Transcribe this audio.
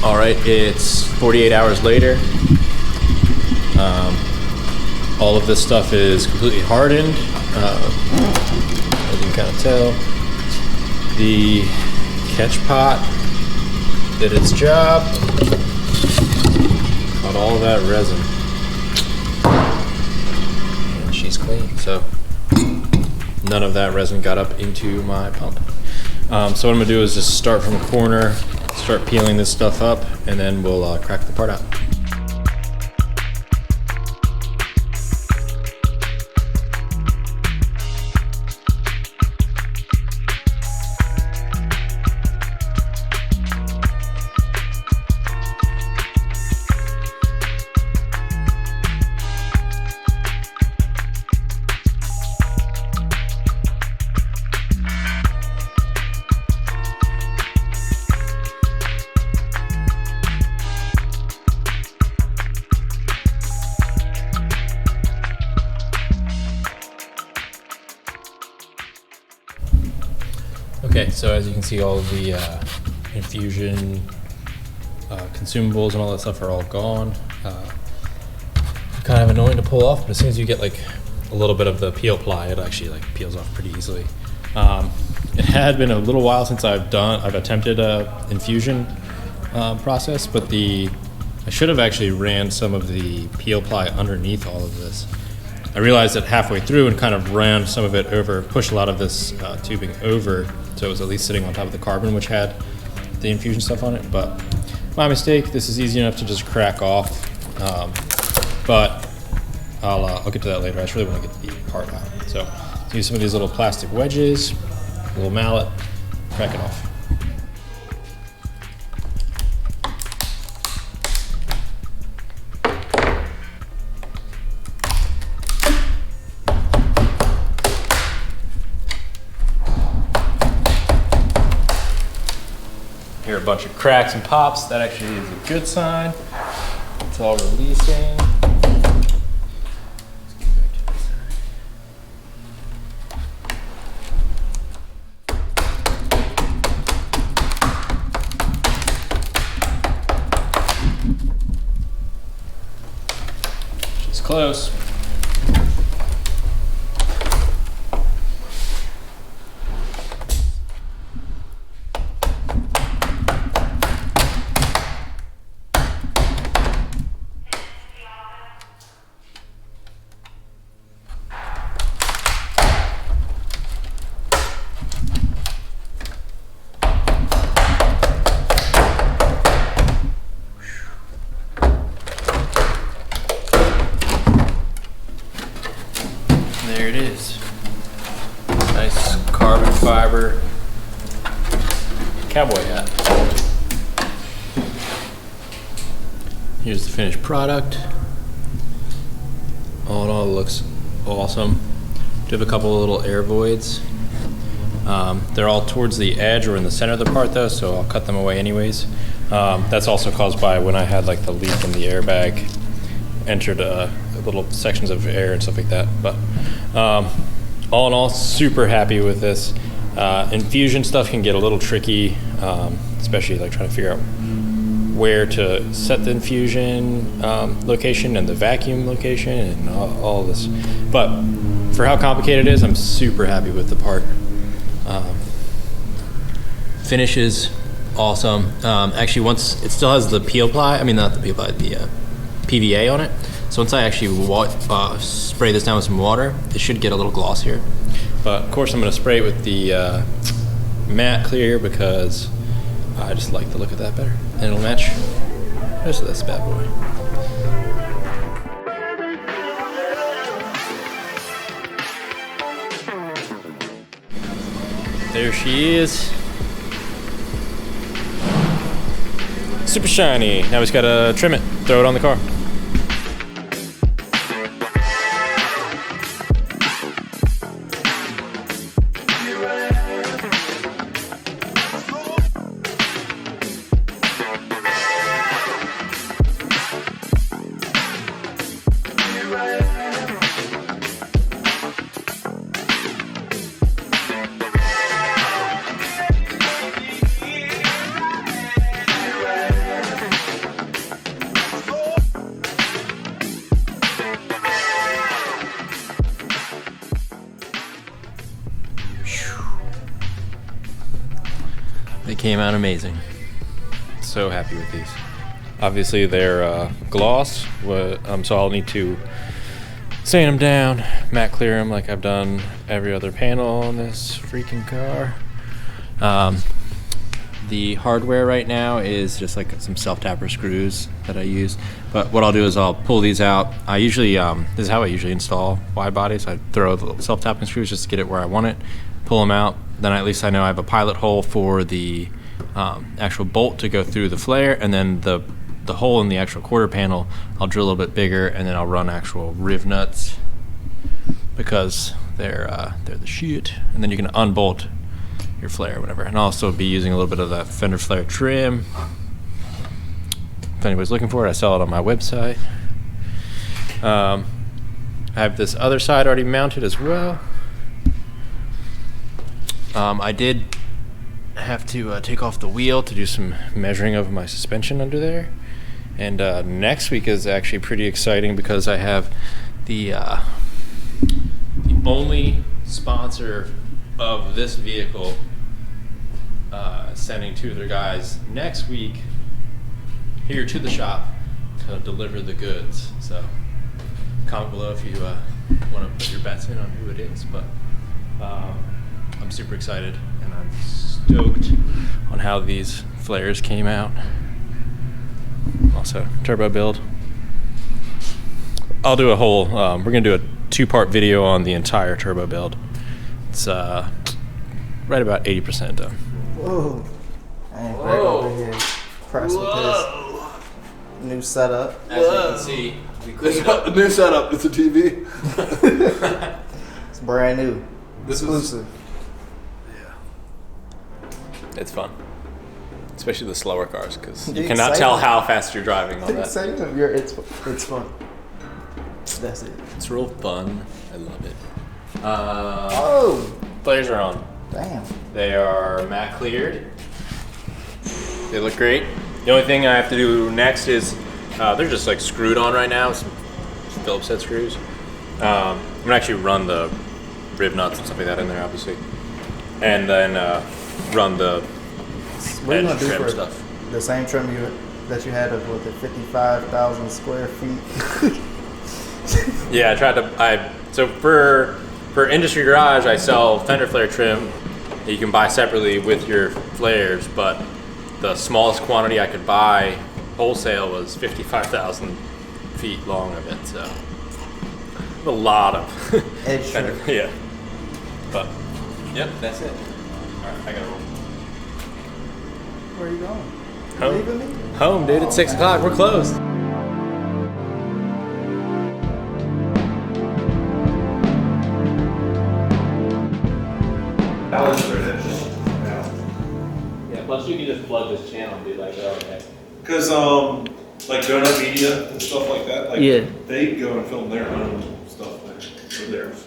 All right, it's 48 hours later. All of this stuff is completely hardened. As you can kind of tell, the catch pot did its job. Caught all of that resin. And she's clean, so none of that resin got up into my pump. So what I'm gonna do is just start from a corner, start peeling this stuff up, and then we'll crack the part out. Okay, so as you can see, all of the infusion consumables and all that stuff are all gone. Kind of annoying to pull off, but as soon as you get like a little bit of the peel ply, it actually like peels off pretty easily. It had been a little while since I've attempted a infusion process, but I should have actually ran some of the peel ply underneath all of this. I realized that halfway through and kind of ran some of it over, pushed a lot of this tubing over, so it was at least sitting on top of the carbon, which had the infusion stuff on it. But my mistake. This is easy enough to just crack off, but I'll get to that later. I just really want to get the part out. So use some of these little plastic wedges, a little mallet, crack it off. Here are a bunch of cracks and pops. That actually is a good sign. It's all releasing. She's close. There it is. Nice carbon fiber cowboy hat. Here's the finished product. All in all, it looks awesome. Do have a couple of little air voids. They're all towards the edge or in the center of the part though, so I'll cut them away anyways. That's also caused by when I had like the leak in the airbag, entered little sections of air and stuff like that. But all in all, super happy with this. Infusion stuff can get a little tricky, especially like trying to figure out where to set the infusion location and the vacuum location and all this. But for how complicated it is, I'm super happy with the part. Finish is awesome. Actually, once it still has the peel ply, I mean not the peel ply, the PVA on it. So once I actually spray this down with some water, it should get a little glossier. But of course I'm going to spray it with the matte clear because I just like the look of that better. And it'll match the rest of this bad boy. There she is. Super shiny. Now we just gotta trim it, throw it on the car. came out amazing. So happy with these. Obviously they're gloss, so I'll need to sand them down, matte clear them like I've done every other panel on this freaking car. The hardware right now is just like some self-tapper screws that I use. But what I'll do is I'll pull these out. I usually, this is how I usually install wide bodies. I throw the self-tapping screws just to get it where I want it, pull them out. Then at least I know I have a pilot hole for the actual bolt to go through the flare, and then the hole in the actual quarter panel, I'll drill a little bit bigger, and then I'll run actual riv nuts because they're the shit. And then you can unbolt your flare or whatever. And I'll also be using a little bit of that Fender flare trim. If anybody's looking for it, I sell it on my website. I have this other side already mounted as well. I did have to take off the wheel to do some measuring of my suspension under there. And next week is actually pretty exciting because I have the only sponsor of this vehicle sending two of their guys next week here to the shop to deliver the goods. So comment below if you want to put your bets in on who it is. But I'm super excited and I'm stoked on how these flares came out. Also, turbo build. I'll do a whole, we're gonna do a 2-part video on the entire turbo build. It's right about 80% done. Whoa. I ain't back over here impressed with this new setup. As you can see, we cleaned up the new setup. It's a TV. It's brand new. Exclusive. It's fun, especially the slower cars, because you The cannot excitement. tell how fast you're driving on The that. excitement of it's fun. That's it. It's real fun. I love it. Oh, Flares are on. damn. They are matte cleared. They look great. The only thing I have to do next is they're just like screwed on right now, some Phillips head screws. I'm gonna actually run the rib nuts and stuff like that in there, obviously, and then run the What are you edge gonna do trim for stuff. the same trim that you had of what, the 55,000 square feet? Yeah, I tried to. So for Industry Garage, I sell Fender flare trim that you can buy separately with your flares, but the smallest quantity I could buy wholesale was 55,000 feet long of it. So a lot of Edge Fender, trim. yeah. But yep, that's it. All right, I gotta roll. Where are you going? Home. Leaving me? Home, dude. It's 6 o'clock. We're closed. Yeah, plus you can just plug this channel and be like, oh, okay. Because like Donut Media and stuff like that, like Yeah. they go and film their own stuff there. So theirs.